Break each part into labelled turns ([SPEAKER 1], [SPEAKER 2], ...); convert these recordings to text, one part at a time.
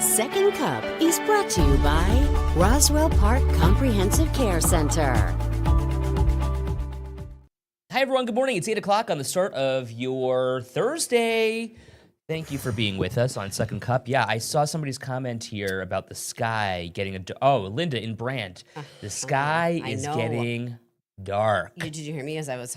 [SPEAKER 1] Second Cup is brought to you by Roswell Park Comprehensive Care Center.
[SPEAKER 2] Hi, everyone. Good morning. It's 8 o'clock on the start of your Thursday. Thank you for being with us on Second Cup. Yeah, I saw somebody's comment here about the sky getting Linda in Brant. The sky is getting dark.
[SPEAKER 3] Did you hear me as I was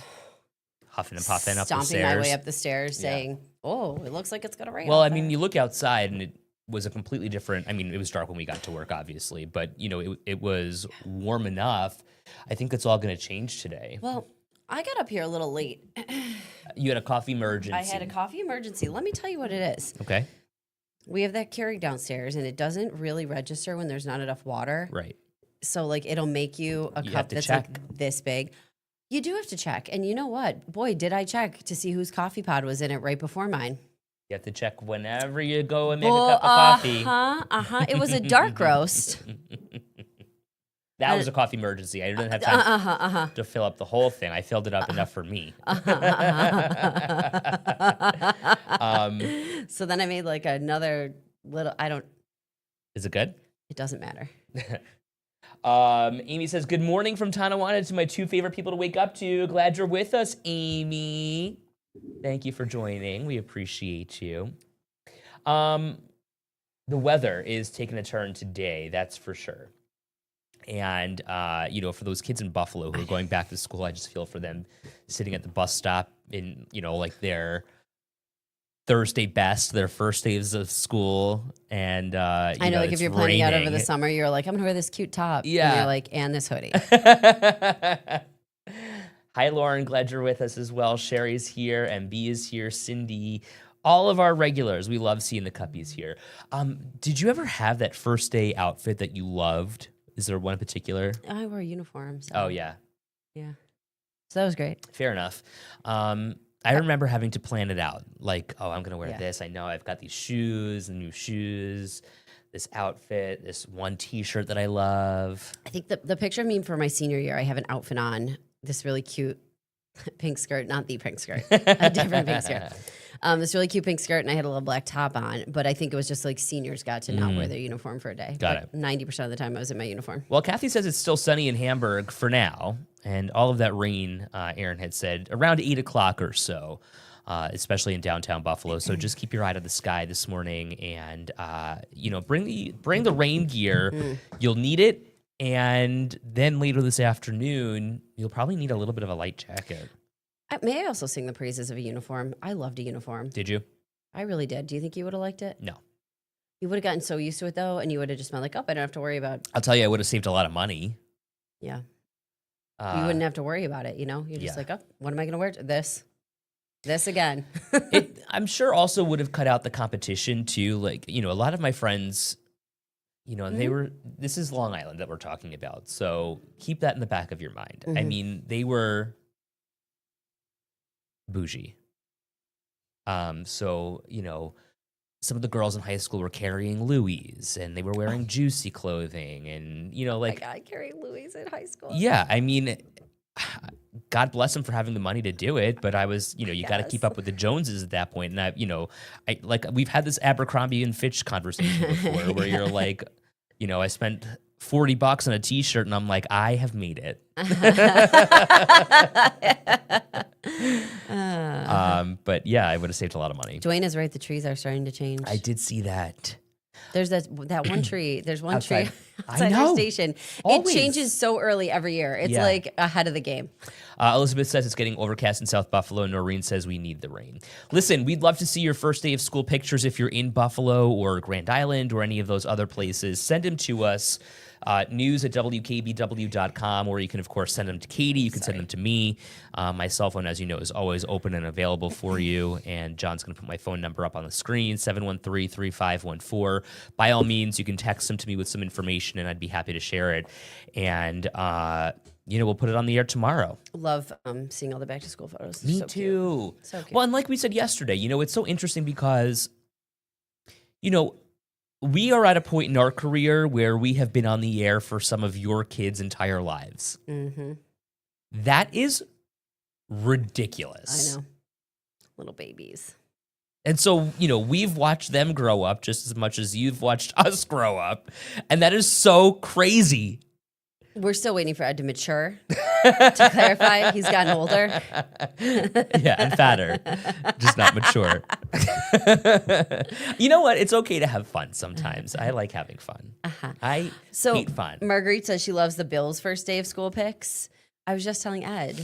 [SPEAKER 2] Huffing and puffing up the
[SPEAKER 3] stomping
[SPEAKER 2] stairs.
[SPEAKER 3] my way up the stairs saying, oh, it looks like it's going to rain.
[SPEAKER 2] Well,
[SPEAKER 3] out
[SPEAKER 2] I mean,
[SPEAKER 3] there."
[SPEAKER 2] you look outside and it was a completely different, it was dark when we got to work, obviously, but, it was warm enough. I think it's all going to change today.
[SPEAKER 3] Well, I got up here a little late.
[SPEAKER 2] You had a coffee emergency.
[SPEAKER 3] I had a coffee emergency. Let me tell you what it is.
[SPEAKER 2] Okay.
[SPEAKER 3] We have that Keurig downstairs, and it doesn't really register when there's not enough water.
[SPEAKER 2] Right.
[SPEAKER 3] So, it'll make you a
[SPEAKER 2] You have
[SPEAKER 3] cup
[SPEAKER 2] to
[SPEAKER 3] that's
[SPEAKER 2] check.
[SPEAKER 3] this big. You do have to check. And you know what? Boy, did I check to see whose coffee pod was in it right before mine.
[SPEAKER 2] You have to check whenever you go and make a cup of coffee.
[SPEAKER 3] It was a dark roast.
[SPEAKER 2] That was a coffee emergency. I didn't have time to fill up the whole thing. I filled it up enough for me.
[SPEAKER 3] So then I made another little,
[SPEAKER 2] Is it good?
[SPEAKER 3] it doesn't matter.
[SPEAKER 2] Amy says, good morning from Tonawanda to my two favorite people to wake up to. Glad you're with us, Amy. Thank you for joining. We appreciate you. The weather is taking a turn today, that's for sure. And, for those kids in Buffalo who are going back to school, I just feel for them sitting at the bus stop in, their Thursday best, their first days of school. And,
[SPEAKER 3] I know, if you're planning out over the summer, you're like, I'm going to wear this cute top.
[SPEAKER 2] Yeah.
[SPEAKER 3] And you're like, and this hoodie.
[SPEAKER 2] Hi, Lauren. Glad you're with us as well. Sherry's here. MB is here. Cindy. All of our regulars. We love seeing the Cuppies here. Did you ever have that first day outfit that you loved? Is there one in particular?
[SPEAKER 3] I wore a uniform. So.
[SPEAKER 2] Oh, yeah.
[SPEAKER 3] Yeah. So that was great.
[SPEAKER 2] Fair enough. I remember having to plan it out. I'm going to wear this. I know I've got these shoes, the new shoes, this outfit, this one T-shirt that I love.
[SPEAKER 3] I think the picture of me for my senior year, I have an outfit on, this really cute pink skirt, not the pink skirt, a different pink skirt. This really cute pink skirt, and I had a little black top on, but I think it was just seniors got to not wear their uniform for a day.
[SPEAKER 2] Got it.
[SPEAKER 3] 90% of the time I was in my uniform.
[SPEAKER 2] Well, Kathy says it's still sunny in Hamburg for now, and all of that rain, Aaron had said, around 8 o'clock or so, especially in downtown Buffalo. So just keep your eye to the sky this morning, and bring the rain gear. You'll need it, and then later this afternoon, you'll probably need a little bit of a light jacket.
[SPEAKER 3] May I also sing the praises of a uniform? I loved a uniform.
[SPEAKER 2] Did you?
[SPEAKER 3] I really did. Do you think you would have liked it?
[SPEAKER 2] No.
[SPEAKER 3] You would have gotten so used to it, though, and you would have just been like, oh, I don't have to worry about.
[SPEAKER 2] I'll tell you, I would have saved a lot of money.
[SPEAKER 3] Yeah. You wouldn't have to worry about it, You're just like, oh, what am I going to wear? This again.
[SPEAKER 2] I'm sure also would have cut out the competition, too. A lot of my friends, and they were, this is Long Island that we're talking about. So keep that in the back of your mind. I mean, they were bougie. So, some of the girls in high school were carrying Louis, and they were wearing juicy clothing, and,
[SPEAKER 3] I carried Louis in high school.
[SPEAKER 2] Yeah, I mean, God bless them for having the money to do it, but I was, you got to keep up with the Joneses at that point. And we've had this Abercrombie and Fitch conversation before where you're like, I spent $40 on a T-shirt, and I'm like, I have made it. But yeah, I would have saved a lot of money.
[SPEAKER 3] Dwayne is right. The trees are starting to change.
[SPEAKER 2] I did see that.
[SPEAKER 3] There's that one tree. There's one
[SPEAKER 2] Outside.
[SPEAKER 3] tree outside
[SPEAKER 2] I know.
[SPEAKER 3] our station.
[SPEAKER 2] Always.
[SPEAKER 3] It changes so early every year. It's ahead of the game.
[SPEAKER 2] Elizabeth says it's getting overcast in South Buffalo. Noreen says we need the rain. Listen, we'd love to see your first day of school pictures if you're in Buffalo or Grand Island or any of those other places. Send them to us. News@wkbw.com, or you can, of course, send them to Katie. You can send them to me. My cell phone, as you know, is always open and available for you. And John's going to put my phone number up on the screen, 713-3514. By all means, you can text them to me with some information, and I'd be happy to share it. And, we'll put it on the air tomorrow.
[SPEAKER 3] Love seeing all the back-to-school photos.
[SPEAKER 2] Me
[SPEAKER 3] so
[SPEAKER 2] too.
[SPEAKER 3] Cute. So cute.
[SPEAKER 2] Well, and like we said yesterday, it's so interesting because, we are at a point in our career where we have been on the air for some of your kids' entire lives.
[SPEAKER 3] Mm-hmm.
[SPEAKER 2] That is ridiculous.
[SPEAKER 3] I know. Little babies.
[SPEAKER 2] And so, we've watched them grow up just as much as you've watched us grow up. And that is so crazy.
[SPEAKER 3] We're still waiting for Ed to mature. To clarify, he's gotten older.
[SPEAKER 2] Yeah, and fatter, just not mature. You know what? It's okay to have fun sometimes. I like having fun. I hate fun.
[SPEAKER 3] Marguerite says she loves the Bills' first day of school pics. I was just telling Ed.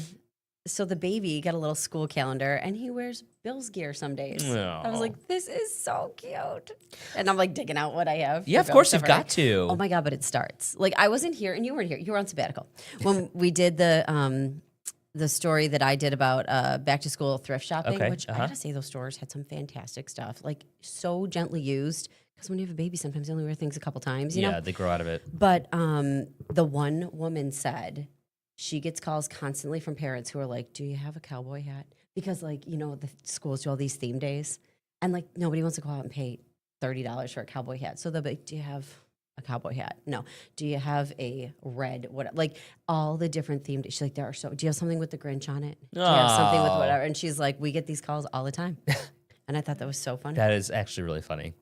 [SPEAKER 3] So the baby got a little school calendar, and he wears Bills gear some days. I was like, this is so cute. And I'm like digging out what I have.
[SPEAKER 2] Yeah, of course you've got to.
[SPEAKER 3] Oh my God, but it starts. Like I wasn't here, and you weren't here. You were on sabbatical. When we did the story that I did about back to school thrift shopping, which I gotta say those stores had some fantastic stuff. Like so gently used. Because when you have a baby, sometimes you only wear things a couple times, you know?
[SPEAKER 2] Yeah, they grow out of it.
[SPEAKER 3] But the one woman said she gets calls constantly from parents who are like, do you have a cowboy hat? Because like, the schools do all these theme days and like nobody wants to go out and pay $30 for a cowboy hat. So they'll be like, do you have a cowboy hat? No. Do you have a red, what, like all the different themed, she's like, do you have something with the Grinch on it? Do you have something with whatever? And she's like, we get these calls all the time. And I thought that was so funny.
[SPEAKER 2] That is actually really funny.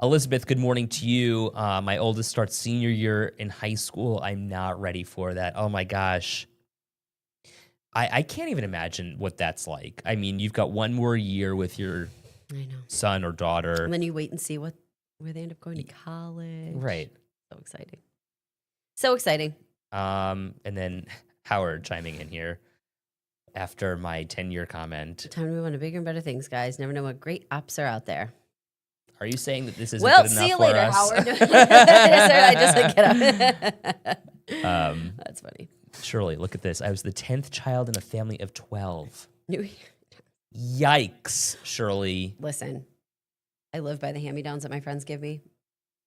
[SPEAKER 2] Elizabeth, good morning to you. My oldest starts senior year in high school. I'm not ready for that. Oh my gosh. I can't even imagine what that's like. I mean, you've got one more year with your son or daughter.
[SPEAKER 3] And then you wait and see where they end up going to college.
[SPEAKER 2] Right.
[SPEAKER 3] So exciting. So exciting.
[SPEAKER 2] And then Howard chiming in here after my 10-year comment.
[SPEAKER 3] Time to move on to bigger and better things, guys. Never know what great ops are out there.
[SPEAKER 2] Are you saying that this isn't
[SPEAKER 3] well,
[SPEAKER 2] good enough
[SPEAKER 3] see you
[SPEAKER 2] for
[SPEAKER 3] later,
[SPEAKER 2] us?
[SPEAKER 3] Howard. I just like, get up. That's funny.
[SPEAKER 2] Shirley, look at this. I was the 10th child in a family of 12. Yikes, Shirley.
[SPEAKER 3] Listen, I live by the hand-me-downs that my friends give me.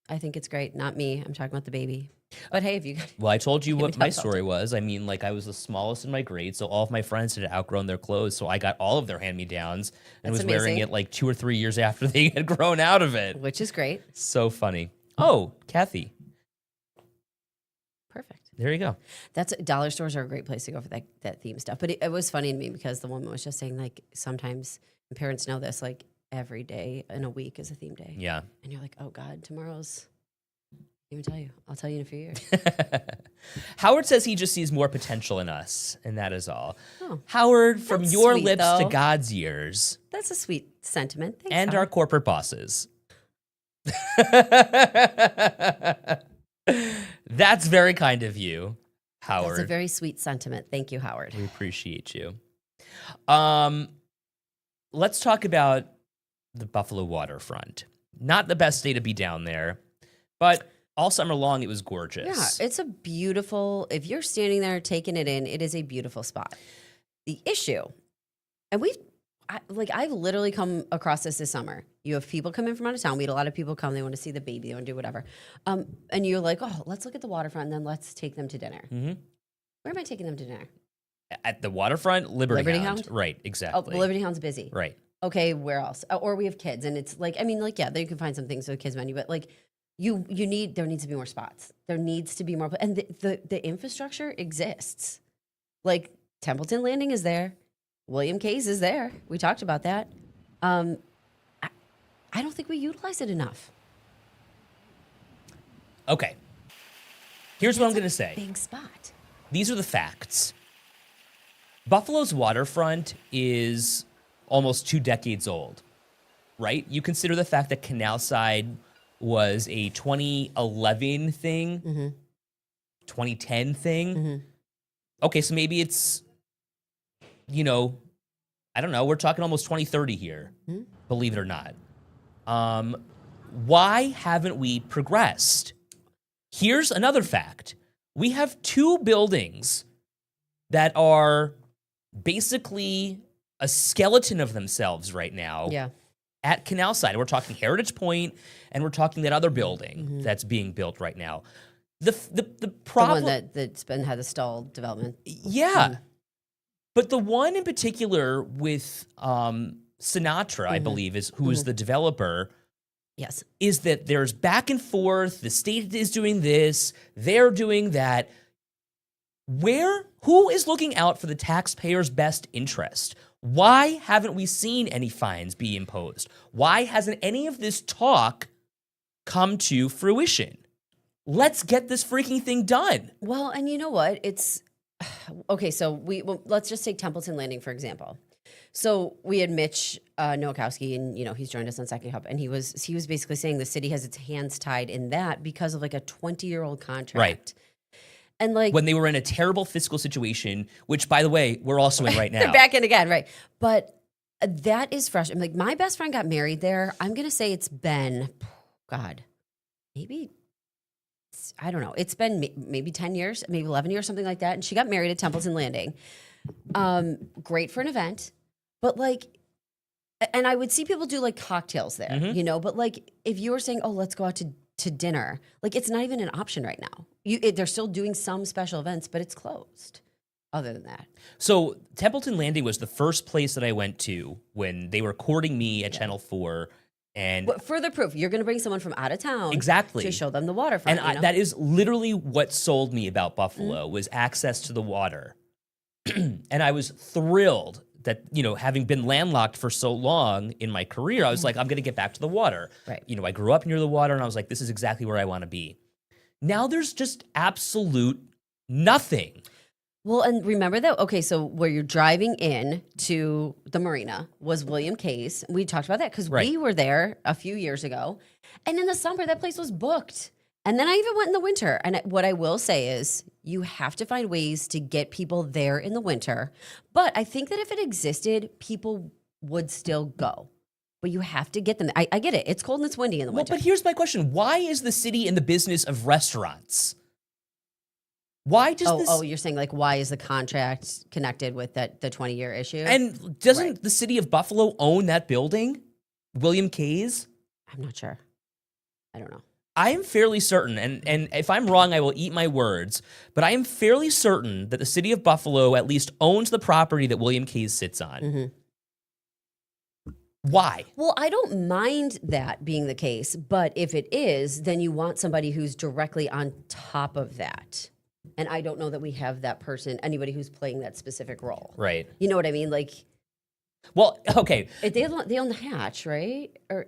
[SPEAKER 3] I think it's great. Not me. I'm talking about the baby. But hey, if you...
[SPEAKER 2] Well, I told you what my story was. I mean, like, I was the smallest in my grade, so all of my friends had outgrown their clothes, so I got all of their hand-me-downs and was wearing it like 2 or 3 years after they had grown out of it.
[SPEAKER 3] Which is great.
[SPEAKER 2] So funny. Oh, Kathy.
[SPEAKER 3] Perfect.
[SPEAKER 2] There you go.
[SPEAKER 3] Dollar stores are a great place to go for that theme stuff. But it was funny to me because the woman was just saying, like, sometimes, and parents know this, like, every day in a week is a theme day.
[SPEAKER 2] Yeah.
[SPEAKER 3] And you're like, oh, God, tomorrow's... Even tell you. I'll tell you in a few years.
[SPEAKER 2] Howard says he just sees more potential in us, and that is all.
[SPEAKER 3] Oh,
[SPEAKER 2] Howard, from your
[SPEAKER 3] sweet,
[SPEAKER 2] lips to
[SPEAKER 3] though.
[SPEAKER 2] God's ears.
[SPEAKER 3] That's a sweet sentiment. Thanks,
[SPEAKER 2] And
[SPEAKER 3] Howard.
[SPEAKER 2] our corporate bosses. That's very kind of you, Howard.
[SPEAKER 3] That's a very sweet sentiment. Thank you, Howard.
[SPEAKER 2] We appreciate you. Let's talk about the Buffalo waterfront. Not the best day to be down there, but all summer long it was gorgeous.
[SPEAKER 3] Yeah, it's a beautiful, if you're standing there taking it in, it is a beautiful spot. The issue, and I've literally come across this summer. You have people come in from out of town. We had a lot of people come. They want to see the baby. They want to do whatever. And you're like, oh, let's look at the waterfront and then let's take them to dinner.
[SPEAKER 2] Mm-hmm.
[SPEAKER 3] Where am I taking them to dinner?
[SPEAKER 2] At the waterfront, Liberty
[SPEAKER 3] Hound?
[SPEAKER 2] Hound. Right, exactly.
[SPEAKER 3] Oh, Liberty Hound's busy.
[SPEAKER 2] Right.
[SPEAKER 3] Okay, where else? Or we have kids. And it's like, I mean, like, yeah, there you can find some things for the kids menu, but like, there needs to be more spots. There needs to be more, and the infrastructure exists. Like Templeton Landing is there. William Case is there. We talked about that. I don't think we utilize it enough.
[SPEAKER 2] Okay. Here's what I'm going to say.
[SPEAKER 3] Big spot.
[SPEAKER 2] These are the facts. Buffalo's waterfront is almost 2 decades old, right? You consider the fact that Canal Side was a 2011 thing, 2010 thing. Okay, so maybe it's, I don't know, we're talking almost 2030 here, believe it or not. Why haven't we progressed? Here's another fact. We have 2 buildings that are basically a skeleton of themselves right now.
[SPEAKER 3] Yeah.
[SPEAKER 2] At Canal Side. We're talking Heritage Point, and we're talking that other building that's being built right now. The problem...
[SPEAKER 3] The one that's had the stall development.
[SPEAKER 2] Yeah. But the one in particular with Sinatra, I believe, who is the developer...
[SPEAKER 3] Yes.
[SPEAKER 2] Is that there's back and forth, the state is doing this, they're doing that. Who is looking out for the taxpayers' best interest? Why haven't we seen any fines be imposed? Why hasn't any of this talk come to fruition? Let's get this freaking thing done.
[SPEAKER 3] Well, and you know what? It's okay. So let's just take Templeton Landing for example. So we had Mitch Nowakowski, and he's joined us on Second Cup, and he was basically saying the city has its hands tied in that because of like a 20-year-old contract,
[SPEAKER 2] Right?
[SPEAKER 3] And like
[SPEAKER 2] When they were in a terrible fiscal situation, which by the way we're also in right now.
[SPEAKER 3] they're back in again, right? But that is frustrating. Like my best friend got married there. I'm gonna say it's been, God, maybe. I don't know. It's been maybe 10 years, maybe 11 years, something like that. And she got married at Templeton Landing. Great for an event, but like, and I would see people do like cocktails there, but like if you were saying, oh, let's go out to dinner, like it's not even an option right now. They're still doing some special events, but it's closed other than that.
[SPEAKER 2] So Templeton Landing was the first place that I went to when they were courting me at Channel 4. And
[SPEAKER 3] But further proof, you're going to bring someone from out of town
[SPEAKER 2] exactly
[SPEAKER 3] to show them the waterfront.
[SPEAKER 2] And that is literally what sold me about Buffalo was access to the water. And I was thrilled that, having been landlocked for so long in my career, I was like, I'm going to get back to the water.
[SPEAKER 3] Right.
[SPEAKER 2] I grew up near the water and I was like, this is exactly where I want to be. Now there's just absolute nothing.
[SPEAKER 3] Well, and remember that, okay, so where you're driving in to the marina was William K's. We talked about that because we were there a few years ago. And in the summer, that place was booked. And then I even went in the winter. And what I will say is you have to find ways to get people there in the winter. But I think that if it existed, people would still go. But you have to get them. I get it. It's cold and it's windy in the winter.
[SPEAKER 2] But here's my question. Why is the city in the business of restaurants? Why does this...
[SPEAKER 3] Oh, you're saying like why is the contract connected with the 20-year issue?
[SPEAKER 2] And doesn't the city of Buffalo own that building? William K's?
[SPEAKER 3] I'm not sure. I don't know.
[SPEAKER 2] I am fairly certain, and if I'm wrong, I will eat my words, but I am fairly certain that the city of Buffalo at least owns the property that William K's sits on.
[SPEAKER 3] Mm-hmm.
[SPEAKER 2] Why?
[SPEAKER 3] Well, I don't mind that being the case, but if it is, then you want somebody who's directly on top of that. And I don't know that we have that person, anybody who's playing that specific role.
[SPEAKER 2] Right.
[SPEAKER 3] You know what I mean? Like,
[SPEAKER 2] well, okay.
[SPEAKER 3] they own the hatch, right? Or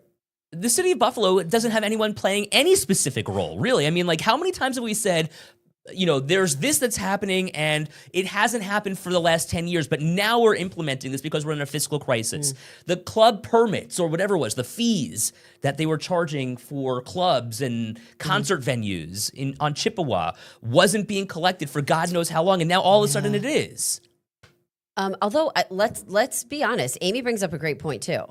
[SPEAKER 2] the city of Buffalo doesn't have anyone playing any specific role, really. I mean, like, how many times have we said, there's this that's happening and it hasn't happened for the last 10 years, but now we're implementing this because we're in a fiscal crisis. The club permits or whatever it was, the fees that they were charging for clubs and concert venues on Chippewa wasn't being collected for God knows how long, and now all of a sudden it is.
[SPEAKER 3] Although, let's be honest, Amy brings up a great point, too.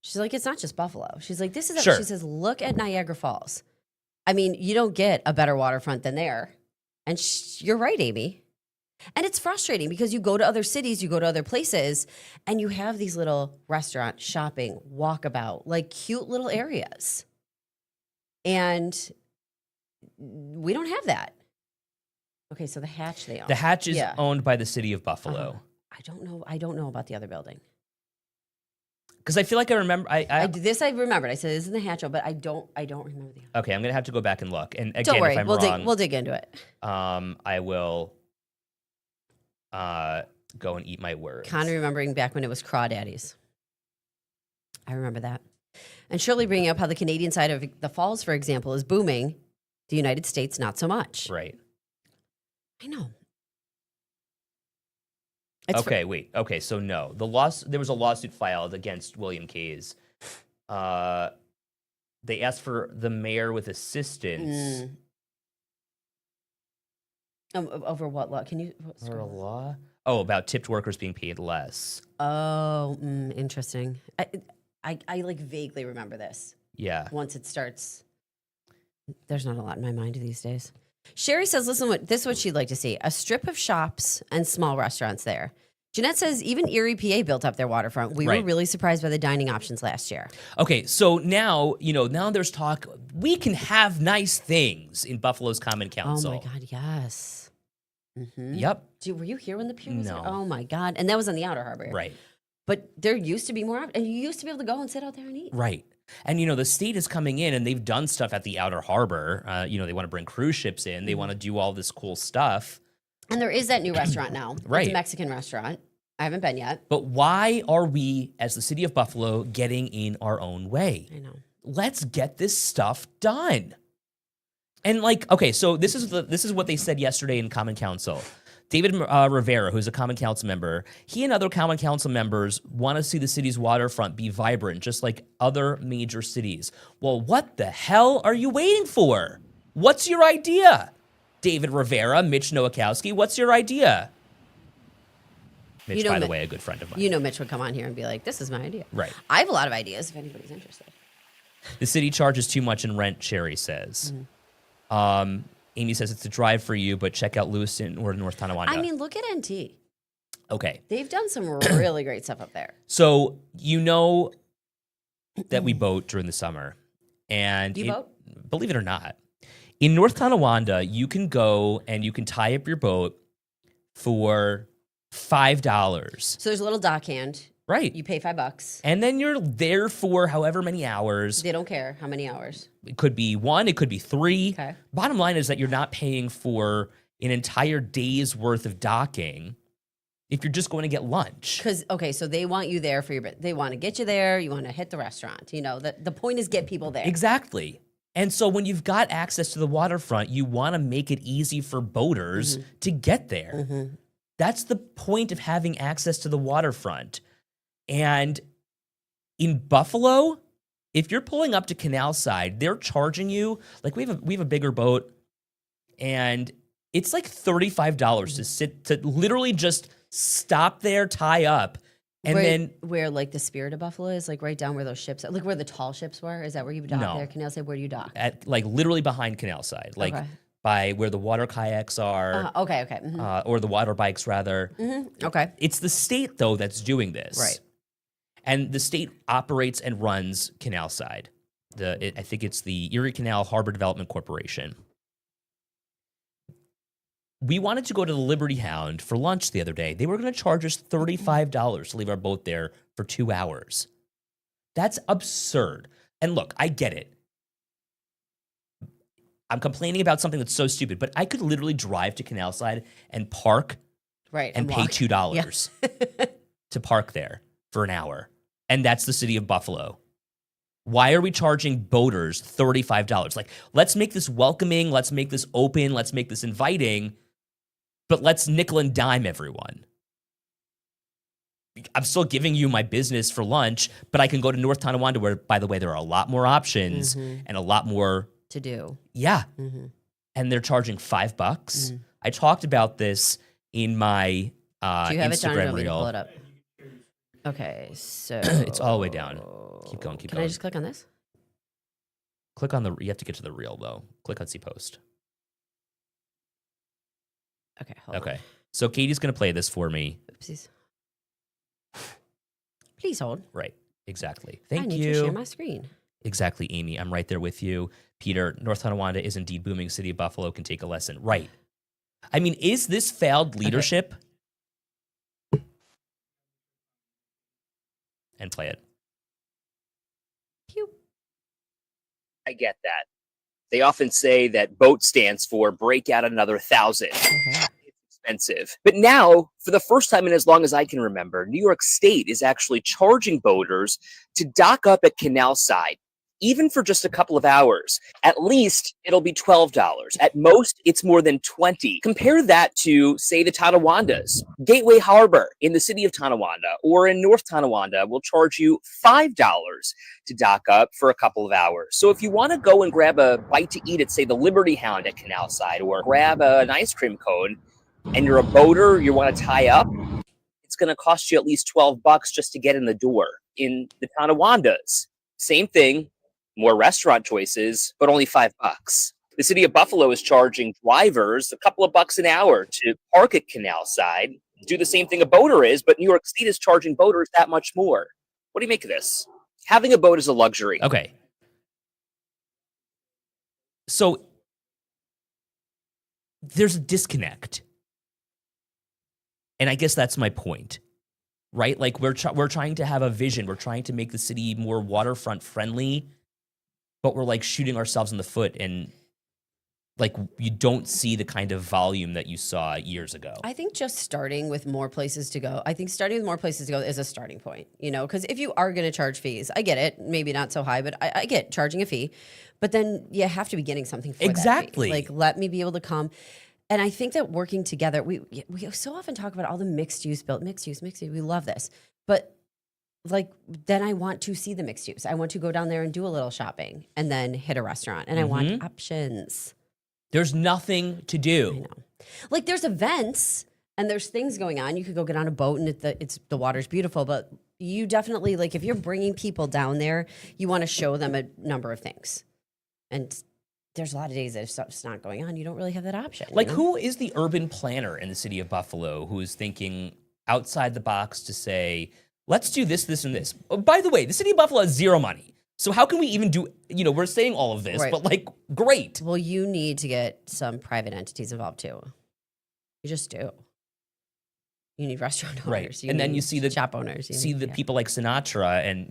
[SPEAKER 3] She's like, it's not just Buffalo. She's like, this is,
[SPEAKER 2] Sure.
[SPEAKER 3] She says, look at Niagara Falls. I mean, you don't get a better waterfront than there. And you're right, Amy. And it's frustrating because you go to other cities, you go to other places, and you have these little restaurant, shopping, walkabout, like cute little areas. And we don't have that. Okay, so the Hatch they own.
[SPEAKER 2] The Hatch is owned by the city of Buffalo.
[SPEAKER 3] I don't know about the other building.
[SPEAKER 2] Because I feel like I remember. I
[SPEAKER 3] remembered. I said this is the Hatch, but I don't remember the other.
[SPEAKER 2] Okay, I'm gonna have to go back and look. And again,
[SPEAKER 3] don't worry,
[SPEAKER 2] if I'm
[SPEAKER 3] we'll
[SPEAKER 2] wrong,
[SPEAKER 3] we'll dig into it.
[SPEAKER 2] I will go and eat my words.
[SPEAKER 3] Kind of remembering back when it was Crawdaddies. I remember that. And Shirley bringing up how the Canadian side of the falls, for example, is booming. The United States, not so much.
[SPEAKER 2] Right.
[SPEAKER 3] I know.
[SPEAKER 2] Okay, so no. There was a lawsuit filed against William K's. They asked for the mayor with assistance.
[SPEAKER 3] Over what law? Can you...
[SPEAKER 2] For a law? Oh, about tipped workers being paid less.
[SPEAKER 3] Oh, interesting. I like vaguely remember this.
[SPEAKER 2] Yeah.
[SPEAKER 3] Once it starts, there's not a lot in my mind these days. Sherry says, listen, this is what she'd like to see. A strip of shops and small restaurants there. Jeanette says, even Erie, PA built up their waterfront. We were really surprised by the dining options last year.
[SPEAKER 2] Okay, so now there's talk. We can have nice things in Buffalo's Common Council.
[SPEAKER 3] Oh, my God, yes. Mm-hmm.
[SPEAKER 2] Yep.
[SPEAKER 3] Were you here when the Pew was
[SPEAKER 2] No.
[SPEAKER 3] there? Oh, my God. And that was on the Outer Harbor.
[SPEAKER 2] Right.
[SPEAKER 3] But there used to be more, and you used to be able to go and sit out there and eat.
[SPEAKER 2] Right. And, the state is coming in and they've done stuff at the Outer Harbor. They want to bring cruise ships in. They want to do all this cool stuff.
[SPEAKER 3] And there is that new restaurant now. It's
[SPEAKER 2] Right.
[SPEAKER 3] a Mexican restaurant. I haven't been yet.
[SPEAKER 2] But why are we, as the city of Buffalo, getting in our own way?
[SPEAKER 3] I know.
[SPEAKER 2] Let's get this stuff done. And like, okay, so this is what they said yesterday in Common Council. David Rivera, who's a Common Council member, he and other Common Council members want to see the city's waterfront be vibrant, just like other major cities. Well, what the hell are you waiting for? What's your idea? David Rivera, Mitch Nowakowski, what's your idea? Mitch,
[SPEAKER 3] You know
[SPEAKER 2] by the
[SPEAKER 3] Mi-
[SPEAKER 2] way, a good friend of mine.
[SPEAKER 3] You know Mitch would come on here and be like, this is my idea.
[SPEAKER 2] Right.
[SPEAKER 3] I have a lot of ideas if anybody's interested.
[SPEAKER 2] The city charges too much in rent, Sherry says. Amy says it's a drive for you, but check out Lewiston or North Tonawanda.
[SPEAKER 3] I mean, look at NT.
[SPEAKER 2] Okay.
[SPEAKER 3] They've done some really great stuff up there.
[SPEAKER 2] So you know that we boat during the summer. And
[SPEAKER 3] You boat?
[SPEAKER 2] Believe it or not, in North Tonawanda, you can go and you can tie up your boat for $5.
[SPEAKER 3] So there's a little dock hand.
[SPEAKER 2] Right.
[SPEAKER 3] You pay $5.
[SPEAKER 2] And then you're there for however many hours.
[SPEAKER 3] They don't care how many hours.
[SPEAKER 2] It could be 1, it could be 3.
[SPEAKER 3] Okay.
[SPEAKER 2] Bottom line is that you're not paying for an entire day's worth of docking if you're just going to get lunch.
[SPEAKER 3] Because, okay, so they want you there for your, they want to get you there. You want to hit the restaurant. You know, the point is get people there.
[SPEAKER 2] Exactly. And so when you've got access to the waterfront, you want to make it easy for boaters to get there. That's the point of having access to the waterfront. And in Buffalo, if you're pulling up to Canal Side, they're charging you, like we have a bigger boat, and it's like $35 to literally just stop there, tie up, and
[SPEAKER 3] where like the Spirit of Buffalo is, like right down where those ships are, like where the tall ships were. Is that where you dock
[SPEAKER 2] No.
[SPEAKER 3] there? Canal Side, where do you dock?
[SPEAKER 2] at like literally behind Canal Side, like
[SPEAKER 3] Okay.
[SPEAKER 2] by where the water kayaks are,
[SPEAKER 3] Okay.
[SPEAKER 2] or the water bikes rather.
[SPEAKER 3] Okay.
[SPEAKER 2] It's the state though that's doing this,
[SPEAKER 3] Right.
[SPEAKER 2] And the state operates and runs Canal Side. I think it's the Erie Canal Harbor Development Corporation. We wanted to go to the Liberty Hound for lunch the other day. They were going to charge us $35 to leave our boat there for 2 hours. That's absurd. And look, I get it. I'm complaining about something that's so stupid, but I could literally drive to Canal Side and park
[SPEAKER 3] Right.
[SPEAKER 2] and pay
[SPEAKER 3] walk.
[SPEAKER 2] $2 to park there for an hour. And that's the city of Buffalo. Why are we charging boaters $35? Like, let's make this welcoming, let's make this open, let's make this inviting, but let's nickel and dime everyone. I'm still giving you my business for lunch, but I can go to North Tonawanda where, by the way, there are a lot more options and a lot more.
[SPEAKER 3] To do.
[SPEAKER 2] Yeah. And they're charging $5. I talked about this in my
[SPEAKER 3] Do you have it, John? Or do you
[SPEAKER 2] Instagram
[SPEAKER 3] want me to pull
[SPEAKER 2] reel.
[SPEAKER 3] it up? Okay, so
[SPEAKER 2] It's all the way down. Keep going, keep
[SPEAKER 3] Can
[SPEAKER 2] going.
[SPEAKER 3] I just click on this?
[SPEAKER 2] Click on you have to get to the reel though. Click on see post.
[SPEAKER 3] Okay, hold
[SPEAKER 2] Okay. So Katie's going to play this for me.
[SPEAKER 3] on. Oopsies. Please hold.
[SPEAKER 2] Right. Exactly.
[SPEAKER 3] I
[SPEAKER 2] Thank
[SPEAKER 3] need to share
[SPEAKER 2] you.
[SPEAKER 3] my screen.
[SPEAKER 2] Exactly, Amy. I'm right there with you. Peter, North Tonawanda is indeed booming. City of Buffalo can take a lesson. Right. I mean, is this failed leadership? And play it.
[SPEAKER 3] Pew.
[SPEAKER 4] I get that. They often say that BOAT stands for break out another 1,000.
[SPEAKER 3] Okay.
[SPEAKER 4] It's expensive. But now, for the first time in as long as I can remember, New York State is actually charging boaters to dock up at Canal Side, even for just a couple of hours. At least it'll be $12. At most, it's more than $20. Compare that to, say, the Tonawandas. Gateway Harbor in the city of Tonawanda or in North Tonawanda will charge you $5 to dock up for a couple of hours. So if you want to go and grab a bite to eat at, say, the Liberty Hound at Canal Side, or grab an ice cream cone, and you're a boater, you want to tie up, it's going to cost you at least $12 just to get in the door. In the Tonawandas, same thing, more restaurant choices, but only $5. The city of Buffalo is charging drivers a couple of bucks an hour to park at Canal Side, do the same thing a boater is, but New York State is charging boaters that much more. What do you make of this? Having a boat is a luxury.
[SPEAKER 2] Okay. So there's a disconnect. And I guess that's my point. Right? Like we're trying to have a vision. We're trying to make the city more waterfront friendly, but we're like shooting ourselves in the foot and like you don't see the kind of volume that you saw years ago.
[SPEAKER 3] I think just starting with more places to go. I think starting with more places to go is a starting point, because if you are going to charge fees, I get it, maybe not so high, but I get charging a fee, but then you have to be getting something for
[SPEAKER 2] Exactly.
[SPEAKER 3] that fee. Like, let me be able to come. And I think that working together, we so often talk about all the mixed use. We love this. But like, then I want to see the mixed use. I want to go down there and do a little shopping and then hit a restaurant. And I want options.
[SPEAKER 2] There's nothing to
[SPEAKER 3] I
[SPEAKER 2] do.
[SPEAKER 3] know. Like, there's events and there's things going on. You could go get on a boat and the water's beautiful, but you definitely, like, if you're bringing people down there, you want to show them a number of things. And there's a lot of days that if stuff's not going on, you don't really have that option.
[SPEAKER 2] Like, who is the urban planner in the city of Buffalo who is thinking outside the box to say, let's do this, this, and this? Oh, by the way, the city of Buffalo has zero money. So how can we even do, we're saying all of this,
[SPEAKER 3] Right.
[SPEAKER 2] but like, great.
[SPEAKER 3] Well, you need to get some private entities involved too. You just do. You need restaurant owners.
[SPEAKER 2] Right. And then you see the
[SPEAKER 3] shop owners.
[SPEAKER 2] people like Sinatra and,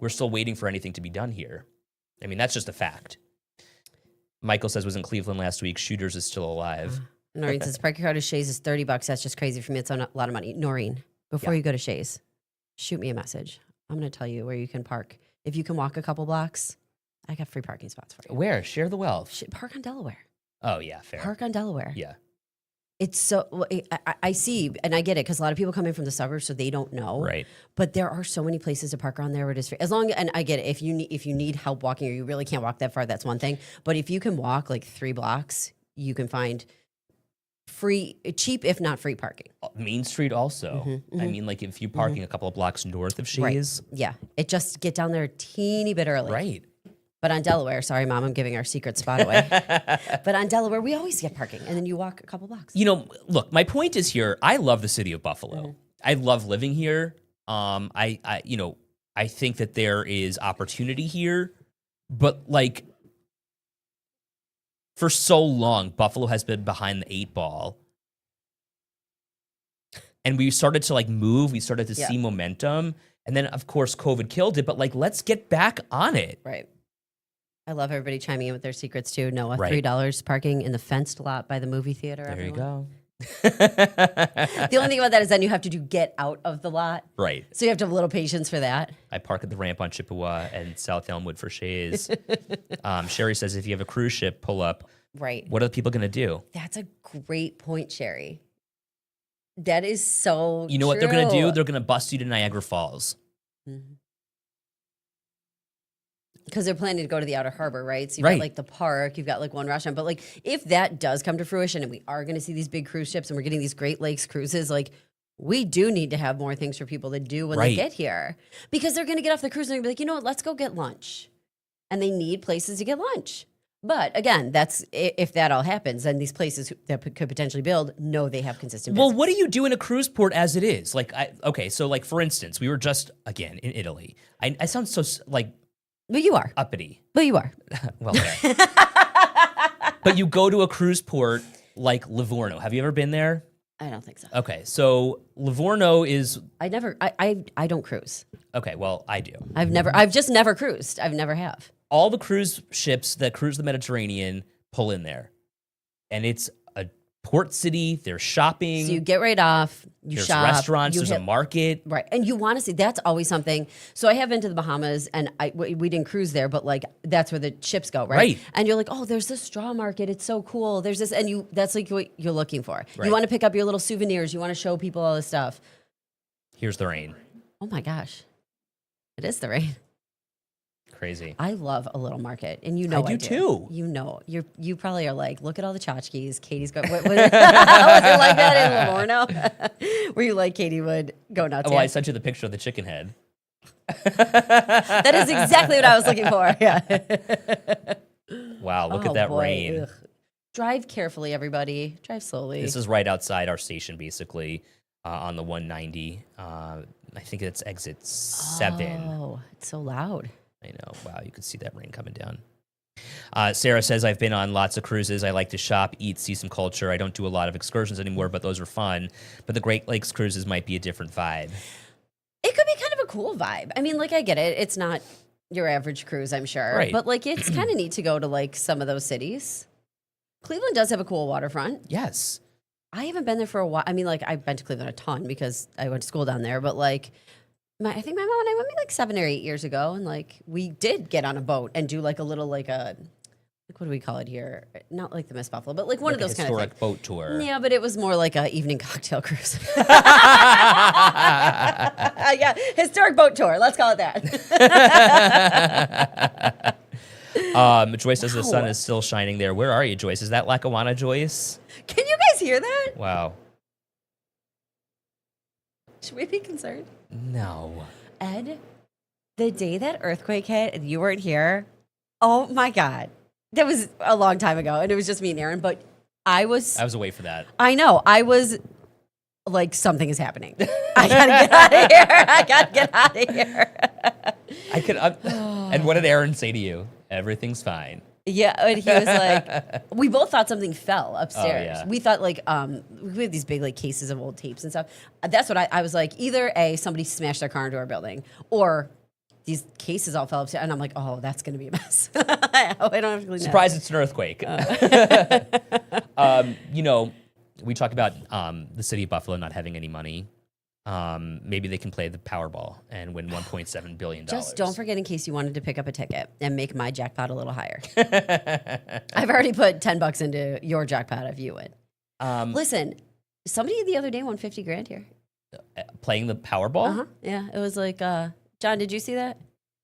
[SPEAKER 2] we're still waiting for anything to be done here. I mean, that's just a fact. Michael says was in Cleveland last week. Shooters is still alive.
[SPEAKER 3] Noreen says, park your car to Shays is $30. That's just crazy for me. It's a lot of money. Noreen, before you go to Shays, shoot me a message. I'm going to tell you where you can park. If you can walk a couple blocks, I got free parking spots for you.
[SPEAKER 2] Where? Share the wealth.
[SPEAKER 3] Park on Delaware.
[SPEAKER 2] Oh, yeah, fair.
[SPEAKER 3] Park on Delaware.
[SPEAKER 2] Yeah.
[SPEAKER 3] It's so, I see, and I get it, because a lot of people come in from the suburbs, so they don't know.
[SPEAKER 2] Right.
[SPEAKER 3] But there are so many places to park around there where it is free. As long, and I get it, if you need help walking or you really can't walk that far, that's one thing. But if you can walk like 3 blocks, you can find cheap, if not free parking.
[SPEAKER 2] Main Street also. I mean, like if you're parking a couple of blocks north of Shays.
[SPEAKER 3] Yeah. It just get down there a teeny bit early.
[SPEAKER 2] Right.
[SPEAKER 3] But on Delaware, sorry, Mom, I'm giving our secret spot away. But on Delaware, we always get parking, and then you walk a couple blocks.
[SPEAKER 2] Look, my point is here, I love the city of Buffalo. I love living here. I think that there is opportunity here, but like for so long, Buffalo has been behind the 8 ball. And we started to like move, we started to see momentum. And then of course COVID killed it, but like let's get back on it.
[SPEAKER 3] Right. I love everybody chiming in with their secrets too. Noah,
[SPEAKER 2] Right.
[SPEAKER 3] $3 parking in the fenced lot by the movie theater.
[SPEAKER 2] There
[SPEAKER 3] everyone.
[SPEAKER 2] you go.
[SPEAKER 3] The only thing about that is then you have to get out of the lot.
[SPEAKER 2] Right.
[SPEAKER 3] So you have to have a little patience for that.
[SPEAKER 2] I park at the ramp on Chippewa and South Elmwood for Shays. Sherry says if you have a cruise ship pull up,
[SPEAKER 3] Right.
[SPEAKER 2] what are the people going to do?
[SPEAKER 3] That's a great point, Sherry. That is so
[SPEAKER 2] You know what they're going to do? They're going to bust you to Niagara Falls.
[SPEAKER 3] Because they're planning to go to the outer harbor, right? So you've
[SPEAKER 2] Right.
[SPEAKER 3] got like the park, you've got like one restaurant. But like if that does come to fruition and we are going to see these big cruise ships and we're getting these Great Lakes cruises, like we do need to have more things for people to do when they
[SPEAKER 2] Right.
[SPEAKER 3] get here. Because they're going to get off the cruise and they're going to be like, you know what, let's go get lunch. And they need places to get lunch. But again, that's if that all happens, then these places that could potentially build know they have consistent
[SPEAKER 2] Well,
[SPEAKER 3] business.
[SPEAKER 2] what do you do in a cruise port as it is? Like, so like for instance, we were just again in Italy. I sound so like
[SPEAKER 3] But you are.
[SPEAKER 2] uppity.
[SPEAKER 3] But you are.
[SPEAKER 2] Well, yeah. But you go to a cruise port like Livorno. Have you ever been there?
[SPEAKER 3] I don't think so.
[SPEAKER 2] Okay, so Livorno is
[SPEAKER 3] I don't cruise.
[SPEAKER 2] okay. Well, I do.
[SPEAKER 3] I've just never cruised. I've never have.
[SPEAKER 2] All the cruise ships that cruise the Mediterranean pull in there, and it's a port city. There's shopping.
[SPEAKER 3] So you get right off, you
[SPEAKER 2] there's
[SPEAKER 3] shop.
[SPEAKER 2] restaurants.
[SPEAKER 3] you
[SPEAKER 2] There's
[SPEAKER 3] hit-
[SPEAKER 2] a market.
[SPEAKER 3] Right. And you want to see, that's always something. So I have been to the Bahamas and we didn't cruise there, but like that's where the ships go, right?
[SPEAKER 2] Right.
[SPEAKER 3] And you're like, oh, there's this straw market. It's so cool. There's this, and that's like what you're looking for.
[SPEAKER 2] Right.
[SPEAKER 3] You want to pick up your little souvenirs. You want to show people all this stuff.
[SPEAKER 2] Here's the rain.
[SPEAKER 3] Oh my gosh. It is the rain.
[SPEAKER 2] Crazy.
[SPEAKER 3] I love a little market, and you know
[SPEAKER 2] I do too.
[SPEAKER 3] You know, you probably are like, look at all the tchotchkes. Katie's going. Was it like that in Livorno? Were you like Katie would go nuts?
[SPEAKER 2] Well,
[SPEAKER 3] Yeah.
[SPEAKER 2] I sent you the picture of the chicken head.
[SPEAKER 3] That is exactly what I was looking for. Yeah.
[SPEAKER 2] Wow, look
[SPEAKER 3] Oh,
[SPEAKER 2] at that
[SPEAKER 3] boy.
[SPEAKER 2] rain.
[SPEAKER 3] Ugh. Drive carefully, everybody. Drive slowly.
[SPEAKER 2] This is right outside our station, basically, on the 190. I think it's exit 7.
[SPEAKER 3] Oh, it's so loud.
[SPEAKER 2] I know. Wow, you could see that rain coming down. Sarah says, I've been on lots of cruises. I like to shop, eat, see some culture. I don't do a lot of excursions anymore, but those are fun. But the Great Lakes cruises might be a different vibe.
[SPEAKER 3] It could be kind of a cool vibe. I mean, like, I get it. It's not your average cruise, I'm sure.
[SPEAKER 2] Right.
[SPEAKER 3] But like, it's kind of neat to go to like some of those cities. Cleveland does have a cool waterfront.
[SPEAKER 2] Yes.
[SPEAKER 3] I haven't been there for a while. I mean, like, I've been to Cleveland a ton because I went to school down there. But like, I think my mom and I went maybe like 7 or 8 years ago, and like we did get on a boat and do like a little like what do we call it here? Not like the Miss Buffalo, but like one of
[SPEAKER 2] Like a
[SPEAKER 3] those kind of
[SPEAKER 2] historic boat tour.
[SPEAKER 3] Yeah, but it was more like a evening cocktail cruise. Yeah, historic boat tour. Let's call it that.
[SPEAKER 2] Joyce says the sun
[SPEAKER 3] Wow.
[SPEAKER 2] is still shining there. Where are you, Joyce? Is that Lackawanna, Joyce?
[SPEAKER 3] Can you guys hear that?
[SPEAKER 2] Wow.
[SPEAKER 3] Should we be concerned?
[SPEAKER 2] No.
[SPEAKER 3] Ed, the day that earthquake hit and you weren't here, oh my God. That was a long time ago, and it was just me and Aaron, but I was
[SPEAKER 2] away for that.
[SPEAKER 3] I know. I was like, something is happening. I gotta get out of here. I gotta get out of here.
[SPEAKER 2] I could. And what did Aaron say to you? Everything's fine.
[SPEAKER 3] Yeah, and he was like, we both thought something fell upstairs.
[SPEAKER 2] yeah.
[SPEAKER 3] We thought like, we had these big like cases of old tapes and stuff. That's what I was like, either A, somebody smashed their car into our building, or these cases all fell upstairs. And I'm like, oh, that's going to be a mess. I don't have to clean that.
[SPEAKER 2] Surprise! It's an earthquake. You know, we talk about the city of Buffalo not having any money. Maybe they can play the Powerball and win $1.7 billion.
[SPEAKER 3] Just don't forget in case you wanted to pick up a ticket and make my jackpot a little higher. I've already put $10 into your jackpot if you win. Listen, somebody the other day won 50 grand here.
[SPEAKER 2] Playing the Powerball.
[SPEAKER 3] Uh-huh. Yeah, it was like, John, did you see that?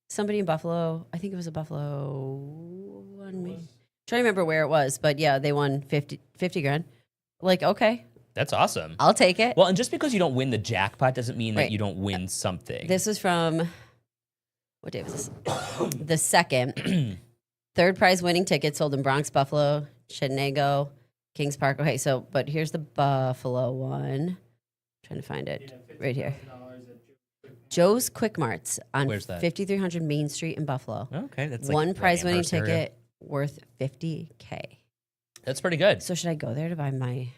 [SPEAKER 3] Somebody in Buffalo, I think it was a Buffalo one. Trying to remember where it was, but yeah, they won 50 grand. Like, okay,
[SPEAKER 2] That's awesome.
[SPEAKER 3] I'll take it.
[SPEAKER 2] Well, and just because you don't win the jackpot doesn't mean that
[SPEAKER 3] Right.
[SPEAKER 2] you don't win something.
[SPEAKER 3] This was from, what day was this? The second. Third prize winning ticket sold in Bronx, Buffalo, Chenango, Kings Park. Okay, so, but here's the Buffalo one. Trying to find it right here. Joe's Quick Marts on
[SPEAKER 2] Where's that?
[SPEAKER 3] 5300 Main Street in Buffalo.
[SPEAKER 2] Okay, that's like
[SPEAKER 3] One
[SPEAKER 2] right
[SPEAKER 3] prize winning
[SPEAKER 2] Amherst area.
[SPEAKER 3] ticket worth $50K.
[SPEAKER 2] That's pretty good.
[SPEAKER 3] So should I go there to buy my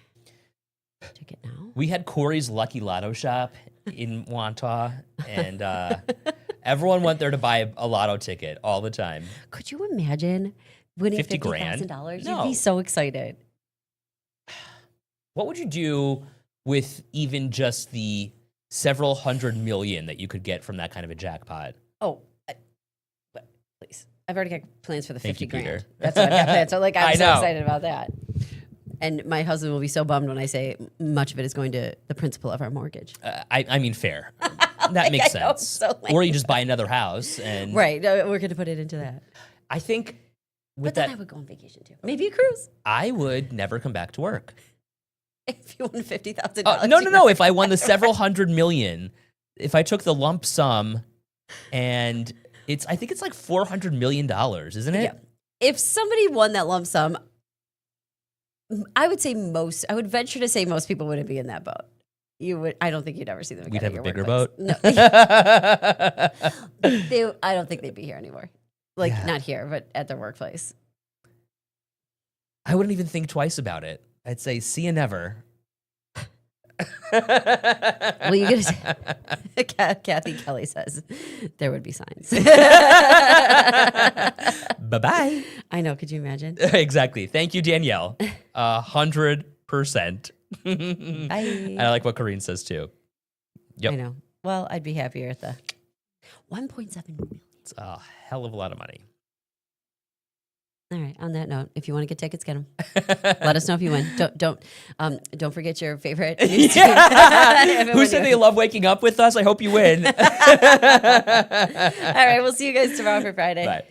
[SPEAKER 3] ticket now?
[SPEAKER 2] We had Corey's Lucky Lotto shop in Wantagh, and everyone went there to buy a lotto ticket all the time.
[SPEAKER 3] Could you imagine winning
[SPEAKER 2] 50 grand?
[SPEAKER 3] $50,000?
[SPEAKER 2] No.
[SPEAKER 3] You'd be so excited.
[SPEAKER 2] What would you do with even just the several hundred million that you could get from that kind of a jackpot?
[SPEAKER 3] Oh, please. I've already got plans for the
[SPEAKER 2] Thank
[SPEAKER 3] 50
[SPEAKER 2] you,
[SPEAKER 3] grand.
[SPEAKER 2] Peter.
[SPEAKER 3] That's what I've got planned. So like,
[SPEAKER 2] I
[SPEAKER 3] I'm so
[SPEAKER 2] know.
[SPEAKER 3] excited about that. And my husband will be so bummed when I say much of it is going to the principal of our mortgage.
[SPEAKER 2] I mean, fair. That makes
[SPEAKER 3] I know,
[SPEAKER 2] sense.
[SPEAKER 3] so
[SPEAKER 2] Or you
[SPEAKER 3] lame.
[SPEAKER 2] just buy another house, and
[SPEAKER 3] Right. We're going to put it into that.
[SPEAKER 2] I think with
[SPEAKER 3] But then
[SPEAKER 2] that,
[SPEAKER 3] I would go on vacation too. Maybe a cruise.
[SPEAKER 2] I would never come back to work.
[SPEAKER 3] If you won $50,000.
[SPEAKER 2] No. If I won the several hundred million, if I took the lump sum, and I think it's like $400 million, isn't it?
[SPEAKER 3] Yeah. If somebody won that lump sum, I would venture to say most people wouldn't be in that boat. I don't think you'd ever see them again.
[SPEAKER 2] We'd
[SPEAKER 3] at
[SPEAKER 2] have a
[SPEAKER 3] your
[SPEAKER 2] bigger
[SPEAKER 3] workplace.
[SPEAKER 2] boat.
[SPEAKER 3] No. I don't think they'd be here anymore. Like,
[SPEAKER 2] Yeah.
[SPEAKER 3] not here, but at their workplace.
[SPEAKER 2] I wouldn't even think twice about it. I'd say, see you never.
[SPEAKER 3] Well, you get Kathy Kelly says there would be signs.
[SPEAKER 2] Bye-bye.
[SPEAKER 3] I know. Could you imagine?
[SPEAKER 2] Exactly. Thank you, Danielle. 100%.
[SPEAKER 3] Bye.
[SPEAKER 2] I like what Corrine says, too. Yep.
[SPEAKER 3] I know. Well, I'd be happier at the 1.7 million.
[SPEAKER 2] It's a hell of a lot of money.
[SPEAKER 3] All right. On that note, if you want to get tickets, get them. Let us know if you win. Don't forget your favorite. news team.
[SPEAKER 2] Who said they love waking up with us? I hope you win.
[SPEAKER 3] All right. We'll see you guys tomorrow for Friday.
[SPEAKER 2] Bye.